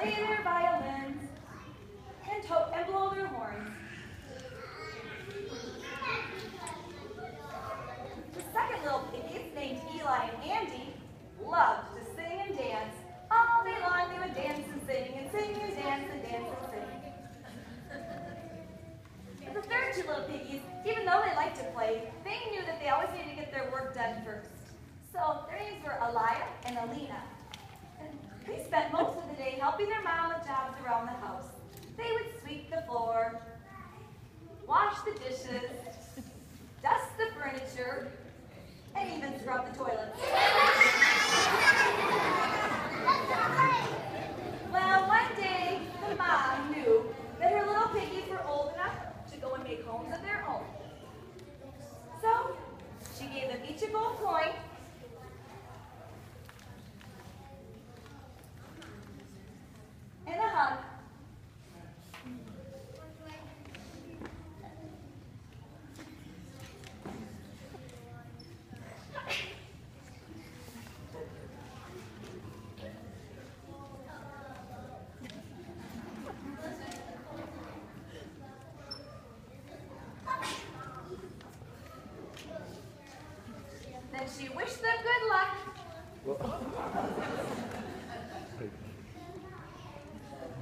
play their violins, and blow their horns. The second little piggies, named Eli and Andy, loved to sing and dance. All day long they would dance and sing and sing and dance and dance and sing. But the third two little piggies, even though they liked to play, they knew that they always needed to get their work done first. So their names were Elia and Alina. And they spent most of the day helping their mom with jobs around the house. They would sweep the floor, wash the dishes, dust the furniture, and even scrub the toilets. Well, one day, the mom knew that her little piggies were old enough to go and make homes of their own. So, she gave them each a gold coin and a hug. Then she wished them good luck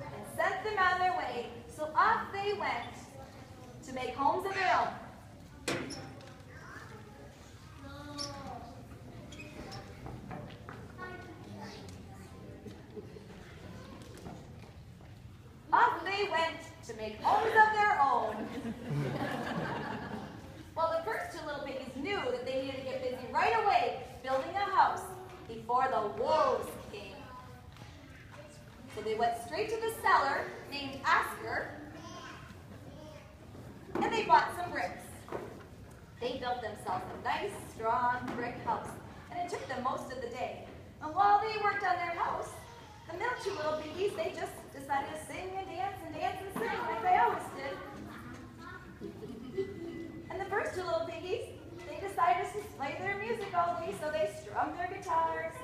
and sent them on their way. So off they went to make homes of their own. Off they went to make homes of their own. Well, the first two little piggies knew that they needed to get busy right away building a house before the wolves came. So they went straight to the cellar named Oscar, and they bought some bricks. They built themselves a nice, strong brick house, and it took them most of the day. And while they worked on their house, the middle two little piggies, they just decided to sing and dance and dance and sing like they always did. And the first two little piggies, they decided to play their music all day, so they strummed their guitars,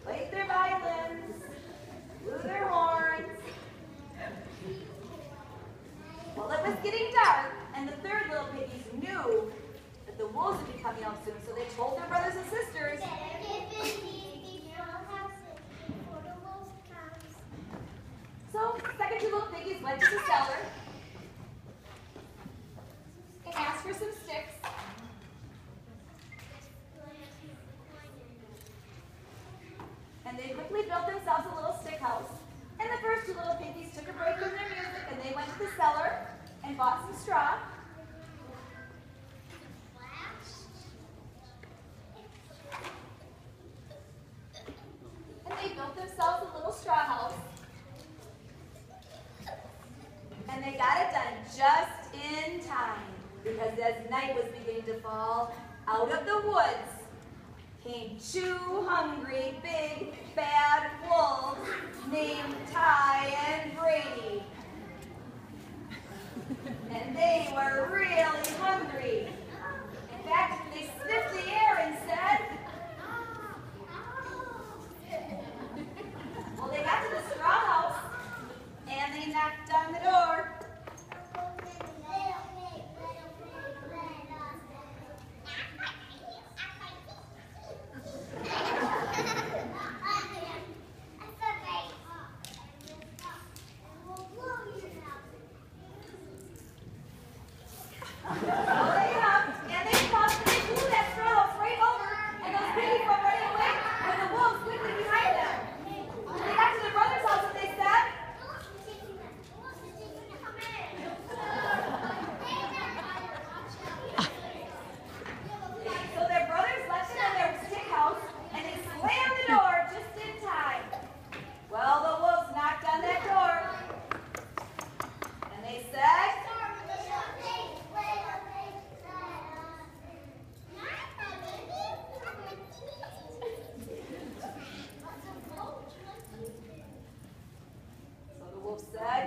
played their violins, blew their horns. Well, it was getting dark, and the third little piggies knew that the wolves would be coming out soon, so they told their brothers and sisters. So the second two little piggies went to the cellar and asked for some sticks. And they quickly built themselves a little stick house. And the first two little piggies took a break from their music and they went to the cellar and bought some straw. And they built themselves a little straw house. And they got it done just in time, because as night was beginning to fall, out of the woods came two hungry, big, bad wolves named Ty and Brady. And they were really hungry. In fact, they sniffed the air and said, well, they got to the straw house, and they knocked on the door. Well, they hopped, and they puffed, and they blew that straw house right over, and those piggies were running away, and the wolves quickly behind them. They got to their brother's house, and they said, so their brothers left them in their stick house, and they slammed the door just in time. Well, the wolves knocked on that door, and they said, so the wolf said,